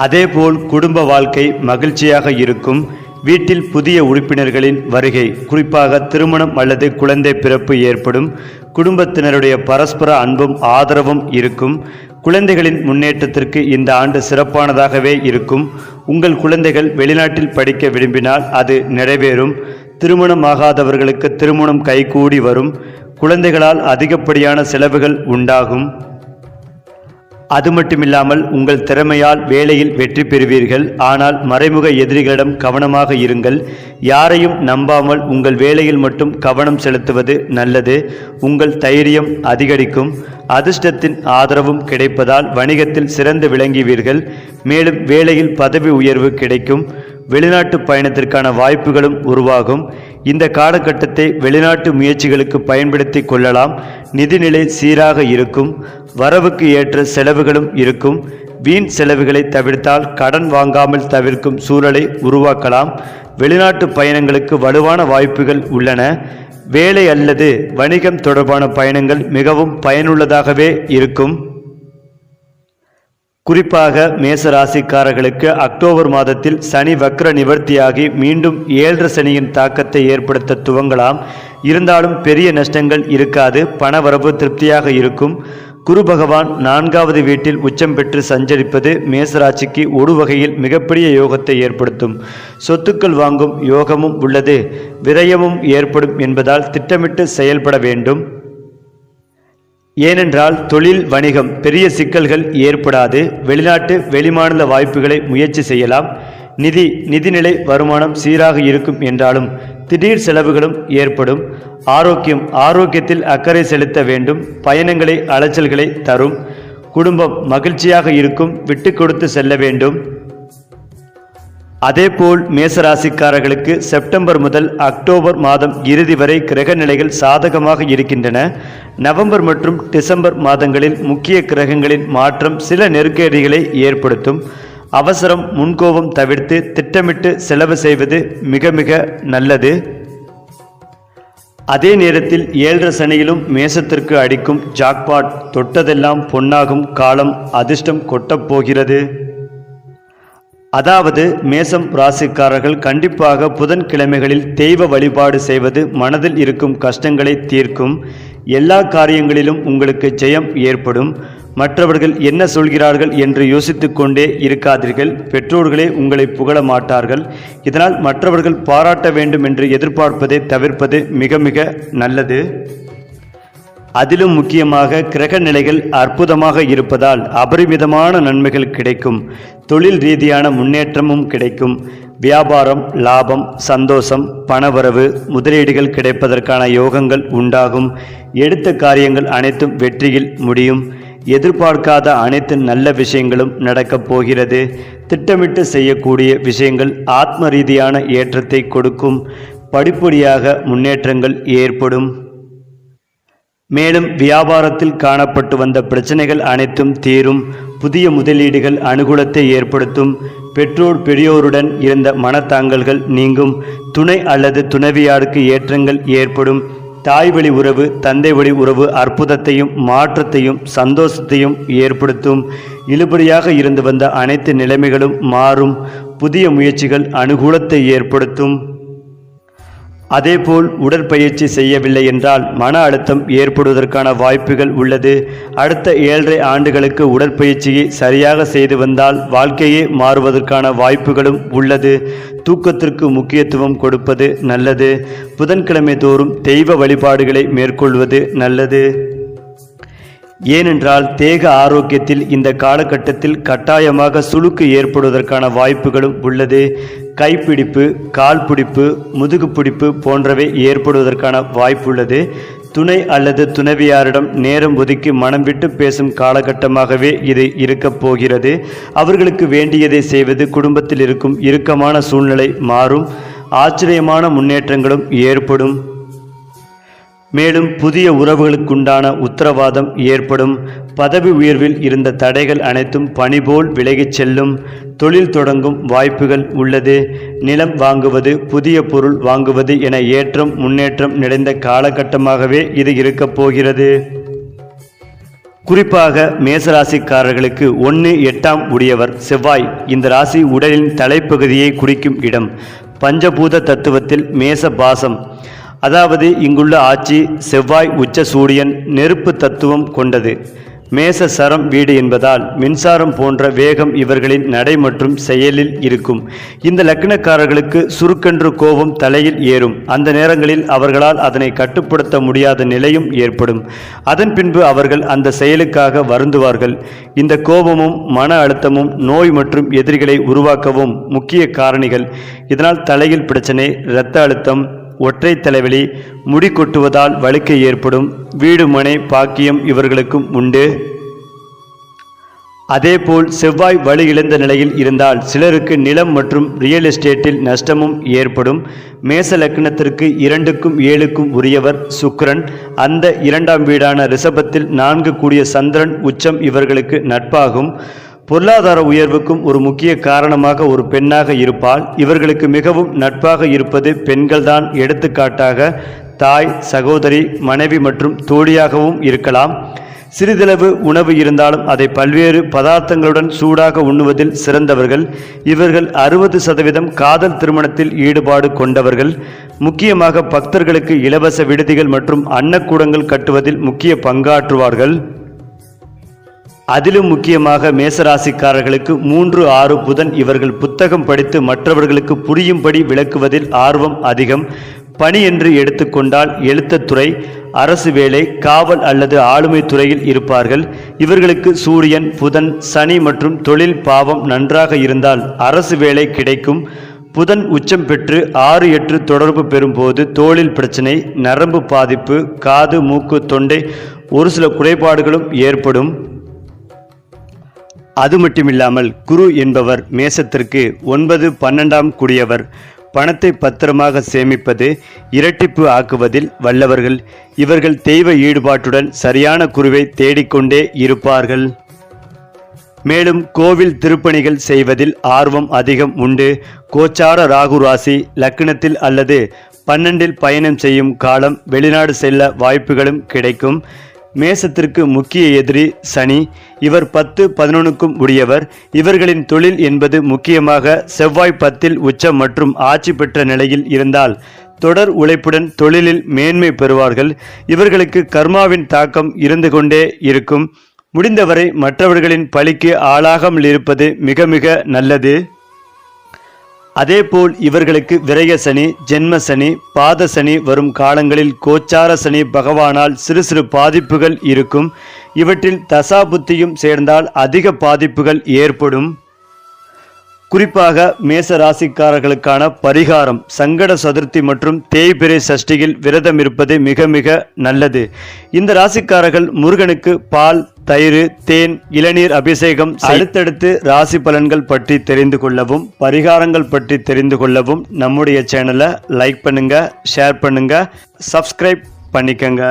அதேபோல் குடும்ப வாழ்க்கை மகிழ்ச்சியாக இருக்கும். வீட்டில் புதிய உறுப்பினர்களின் வருகை, குறிப்பாக திருமணம் அல்லது குழந்தை பிறப்பு ஏற்படும். குடும்பத்தினருடைய பரஸ்பர அன்பும் ஆதரவும் இருக்கும். குழந்தைகளின் முன்னேற்றத்திற்கு இந்த ஆண்டு சிறப்பானதாகவே இருக்கும். உங்கள் குழந்தைகள் வெளிநாட்டில் படிக்க விரும்பினால் அது நிறைவேறும். திருமணமாகாதவர்களுக்கு திருமணம் கைகூடி வரும். குழந்தைகளால் அதிகப்படியான செலவுகள் உண்டாகும். அது மட்டுமில்லாமல் உங்கள் திறமையால் வேலையில் வெற்றி பெறுவீர்கள். ஆனால் மறைமுக எதிரிகளிடம் கவனமாக இருங்கள். யாரையும் நம்பாமல் உங்கள் வேலையில் மட்டும் கவனம் செலுத்துவது நல்லது. உங்கள் தைரியம் அதிகரிக்கும். அதிர்ஷ்டத்தின் ஆதரவும் கிடைப்பதால் வணிகத்தில் சிறந்து விளங்குவீர்கள். மேலும் வேலையில் பதவி உயர்வு கிடைக்கும். வெளிநாட்டு பயணத்திற்கான வாய்ப்புகளும் உருவாகும். இந்த காலகட்டத்தை வெளிநாட்டு முயற்சிகளுக்கு பயன்படுத்தி கொள்ளலாம். நிதிநிலை சீராக இருக்கும். வரவுக்கு ஏற்ற செலவுகளும் இருக்கும். வீண் செலவுகளை தவிர்த்தால் கடன் வாங்காமல் தவிர்க்கும் சூழலை உருவாக்கலாம். வெளிநாட்டு பயணங்களுக்கு வலுவான வாய்ப்புகள் உள்ளன. வேலை அல்லது வணிகம் தொடர்பான பயணங்கள் மிகவும் பயனுள்ளதாகவே இருக்கும். குறிப்பாக மேச ராசிக்காரர்களுக்கு அக்டோபர் மாதத்தில் சனி வக்ர நிவர்த்தியாகி மீண்டும் 7 சனியின் தாக்கத்தை ஏற்படுத்த துவங்கலாம். இருந்தாலும் பெரிய நஷ்டங்கள் இருக்காது. பணவரவு திருப்தியாக இருக்கும். குரு பகவான் 4வது வீட்டில் உச்சம் பெற்று சஞ்சரிப்பது மேசராசிக்கு ஒரு வகையில் மிகப்பெரிய யோகத்தை ஏற்படுத்தும். சொத்துக்கள் வாங்கும் யோகமும் உள்ளது. விரயமும் ஏற்படும் என்பதால் திட்டமிட்டு செயல்பட வேண்டும். ஏனென்றால் தொழில் வணிகம் பெரிய சிக்கல்கள் ஏற்படாது. வெளிநாட்டு வெளிமாநில வாய்ப்புகளை முயற்சி செய்யலாம். நிதிநிலை வருமானம் சீராக இருக்கும் என்றாலும் திடீர் செலவுகளும் ஏற்படும். ஆரோக்கியத்தில் அக்கறை செலுத்த வேண்டும். பயணங்களை அலைச்சல்களை தரும். குடும்பம் மகிழ்ச்சியாக இருக்கும். விட்டு கொடுத்து செல்ல வேண்டும். அதேபோல் மேசராசிக்காரர்களுக்கு செப்டம்பர் முதல் அக்டோபர் மாதம் இறுதி வரை கிரக நிலைகள் சாதகமாக இருக்கின்றன. நவம்பர் மற்றும் டிசம்பர் மாதங்களில் முக்கிய கிரகங்களின் மாற்றம் சில நெருக்கடிகளை ஏற்படுத்தும். அவசரம் முன்கோபம் தவிர்த்து திட்டமிட்டு செலவு செய்வது மிக மிக நல்லது. அதே நேரத்தில் 7 சனியிலும் மேசத்திற்கு அடிக்கும் ஜாக்பாட். தொட்டதெல்லாம் பொன்னாகும் காலம் அதிர்ஷ்டம் கொட்டப் போகிறது. அதாவது மேசம் ராசிக்காரர்கள் கண்டிப்பாக புதன்கிழமைகளில் தெய்வ வழிபாடு செய்வது மனதில் இருக்கும் கஷ்டங்களை தீர்க்கும். எல்லா காரியங்களிலும் உங்களுக்கு ஜெயம் ஏற்படும். மற்றவர்கள் என்ன சொல்கிறார்கள் என்று யோசித்து கொண்டே இருக்காதீர்கள். பெற்றோர்களே உங்களை புகழ மாட்டார்கள். இதனால் மற்றவர்கள் பாராட்ட வேண்டும் என்று எதிர்பார்ப்பதை தவிர்ப்பது மிக மிக நல்லது. அதிலும் முக்கியமாக கிரக நிலைகள் அற்புதமாக இருப்பதால் அபரிமிதமான நன்மைகள் கிடைக்கும். தொழில் ரீதியான முன்னேற்றமும் கிடைக்கும். வியாபாரம், லாபம், சந்தோஷம், பணவரவு, முதலீடுகள் கிடைப்பதற்கான யோகங்கள் உண்டாகும். எடுத்த காரியங்கள் அனைத்தும் வெற்றியில் முடியும். எதிர்பார்க்காத அனைத்து நல்ல விஷயங்களும் நடக்கப் போகிறது. திட்டமிட்டு செய்யக்கூடிய விஷயங்கள் ஆத்ம ரீதியான ஏற்றத்தை கொடுக்கும். படிப்படியாக முன்னேற்றங்கள் ஏற்படும். மேலும் வியாபாரத்தில் காணப்பட்டு வந்த பிரச்சனைகள் அனைத்தும் தீரும். புதிய முதலீடுகள் அனுகூலத்தை ஏற்படுத்தும். பெரியோருடன் இருந்த மனத்தாங்கல்கள் நீங்கும். துணை அல்லது துணைவியாருக்கு ஏற்றங்கள் ஏற்படும். தாய் வழி உறவு, தந்தை வழி உறவு அற்புதத்தையும் மாற்றத்தையும் சந்தோஷத்தையும் ஏற்படுத்தும். இழுபறியாக இருந்து வந்த அனைத்து நிலைமைகளும் மாறும். புதிய முயற்சிகள் அனுகூலத்தை ஏற்படுத்தும். அதேபோல் உடற்பயிற்சி செய்யவில்லை என்றால் மன அழுத்தம் ஏற்படுவதற்கான வாய்ப்புகள் உள்ளது. அடுத்த 7.5 ஆண்டுகளுக்கு உடற்பயிற்சியை சரியாக செய்து வந்தால் வாழ்க்கையே மாறுவதற்கான வாய்ப்புகளும் உள்ளது. தூக்கத்திற்கு முக்கியத்துவம் கொடுப்பது நல்லது. புதன்கிழமை தோறும் தெய்வ வழிபாடுகளை மேற்கொள்வது நல்லது. ஏனென்றால் தேக ஆரோக்கியத்தில் இந்த காலகட்டத்தில் கட்டாயமாக சுளுக்கு ஏற்படுவதற்கான வாய்ப்புகளும் உள்ளது. கைப்பிடிப்பு, கால் பிடிப்பு, முதுகு பிடிப்பு போன்றவை ஏற்படுவதற்கான வாய்ப்புள்ளது. துணை அல்லது துணைவியாரிடம் நேரம் ஒதுக்கி மனம் விட்டு பேசும் காலகட்டமாகவே இது இருக்கப் போகிறது. அவர்களுக்கு வேண்டியதை செய்வது குடும்பத்தில் இருக்கும் இறுக்கமான சூழ்நிலை மாறும். ஆச்சரியமான முன்னேற்றங்களும் ஏற்படும். மேலும் புதிய உறவுகளுக்குண்டான உத்தரவாதம் ஏற்படும். பதவி உயர்வில் இருந்த தடைகள் அனைத்தும் பனிபோல் விலகிச் செல்லும். தொழில் தொடங்கும் வாய்ப்புகள் உள்ளது. நிலம் வாங்குவது, புதிய பொருள் வாங்குவது என ஏற்றம் முன்னேற்றம் நிறைந்த காலகட்டமாகவே இது இருக்கப் போகிறது. குறிப்பாக மேசராசிக்காரர்களுக்கு 1-8 உடையவர் செவ்வாய். இந்த ராசி உடலின் தலைப்பகுதியை குறிக்கும் இடம். பஞ்சபூத தத்துவத்தில் மேச பாசம், அதாவது இங்குள்ள ஆட்சி செவ்வாய் உச்ச சூரியன் நெருப்பு தத்துவம் கொண்டது. மேச சரம் வீடு என்பதால் மின்சாரம் போன்ற வேகம் இவர்களின் நடை மற்றும் செயலில் இருக்கும். இந்த லக்னக்காரர்களுக்கு சுருக்கென்று கோபம் தலையில் ஏறும். அந்த நேரங்களில் அவர்களால் அதனை கட்டுப்படுத்த முடியாத நிலையும் ஏற்படும். அதன் பின்பு அவர்கள் அந்த செயலுக்காக வருந்துவார்கள். இந்த கோபமும் மன அழுத்தமும் நோய் மற்றும் எதிரிகளை உருவாக்கவும் முக்கிய காரணிகள். இதனால் தலையில் பிரச்சனை, இரத்த அழுத்தம், ஒற்றை தலைவலி, முடி கொட்டுவதால் வழுக்கை ஏற்படும். வீடு மனை பாக்கியம் இவர்களுக்கும் உண்டு. அதேபோல் செவ்வாய் வலு இழந்த நிலையில் இருந்தால் சிலருக்கு நிலம் மற்றும் ரியல் எஸ்டேட்டில் நஷ்டமும் ஏற்படும். மேச லக்னத்திற்கு 2க்கும் 7க்கும் உரியவர் சுக்கிரன். அந்த 2ஆம் வீடான ரிஷபத்தில் 4 கூடிய சந்திரன் உச்சம் இவர்களுக்கு நட்பாகும். பொருளாதார உயர்வுக்கும் ஒரு முக்கிய காரணமாக ஒரு பெண்ணாக இருப்பால். இவர்களுக்கு மிகவும் நட்பாக இருப்பது பெண்கள்தான். எடுத்துக்காட்டாக தாய், சகோதரி, மனைவி மற்றும் தோழியாகவும் இருக்கலாம். சிறிதளவு உணவு இருந்தாலும் அதை பல்வேறு பதார்த்தங்களுடன் சூடாக உண்ணுவதில் சிறந்தவர்கள். இவர்கள் 60% காதல் திருமணத்தில் ஈடுபாடு கொண்டவர்கள். முக்கியமாக பக்தர்களுக்கு இலவச விடுதிகள் மற்றும் அன்னக்கூடங்கள் கட்டுவதில் முக்கிய பங்காற்றுவார்கள். அதிலும் முக்கியமாக மேசராசிக்காரர்களுக்கு 3-6 புதன். இவர்கள் புத்தகம் படித்து மற்றவர்களுக்கு புரியும்படி விளக்குவதில் ஆர்வம் அதிகம். பணி என்று எடுத்துக்கொண்டால் எழுத்துத்துறை, அரசு வேலை, காவல் அல்லது ஆளுமை துறையில் இருப்பார்கள். இவர்களுக்கு சூரியன், புதன், சனி மற்றும் தொழில் பாவம் நன்றாக இருந்தால் அரசு வேலை கிடைக்கும். புதன் உச்சம் பெற்று 6-8 தொடர்பு பெறும்போது தோளில் பிரச்சனை, நரம்பு பாதிப்பு, காது, மூக்கு, தொண்டை ஒரு சில குறைபாடுகளும் ஏற்படும். அது மட்டுமில்லாமல் குரு என்பவர் மேசத்திற்கு 9-12 கூடியவர். பணத்தை பத்திரமாக சேமிப்பது, இரட்டிப்பு ஆக்குவதில் வல்லவர்கள். இவர்கள் தெய்வ ஈடுபாட்டுடன் சரியான குருவை தேடிக்கொண்டே இருப்பார்கள். மேலும் கோவில் திருப்பணிகள் செய்வதில் ஆர்வம் அதிகம் உண்டு. கோச்சார ராகு ராசி லக்னத்தில் அல்லது 12இல் பயணம் செய்யும் காலம் வெளிநாடு செல்ல வாய்ப்புகளும் கிடைக்கும். மேசத்திற்கு முக்கிய எதிரி சனி. இவர் 10-11க்கும் உடையவர். இவர்களின் தொழில் என்பது முக்கியமாக செவ்வாய் 10இல் உச்சம் மற்றும் ஆட்சி பெற்ற நிலையில் இருந்தால் தொடர் உழைப்புடன் தொழிலில் மேன்மை பெறுவார்கள். இவர்களுக்கு கர்மாவின் தாக்கம் இருந்து கொண்டே இருக்கும். முடிந்தவரை மற்றவர்களின் பழிக்கு ஆளாகாமல் இருப்பது மிக மிக நல்லது. அதேபோல் இவர்களுக்கு விரய சனி, ஜென்ம சனி, பாத சனி வரும் காலங்களில் கோச்சார சனி பகவானால் சிறு சிறு பாதிப்புகள் இருக்கும். இவற்றில் தசா புத்தியும் சேர்ந்தால் அதிக பாதிப்புகள் ஏற்படும். குறிப்பாக மேச ராசிக்காரர்களுக்கான பரிகாரம் சங்கட சதுர்த்தி மற்றும் தேய்பிறை சஷ்டியில் விரதம் இருப்பது மிக மிக நல்லது. இந்த ராசிக்காரர்கள் முருகனுக்கு பால், தயிர், தேன், இளநீர் அபிஷேகம். அடுத்தடுத்து ராசி பலன்கள் பற்றி தெரிந்து கொள்ளவும் பரிகாரங்கள் பற்றி தெரிந்து கொள்ளவும் நம்முடைய சேனலை லைக் பண்ணுங்க, ஷேர் பண்ணுங்க, சப்ஸ்கிரைப் பண்ணிக்கங்க.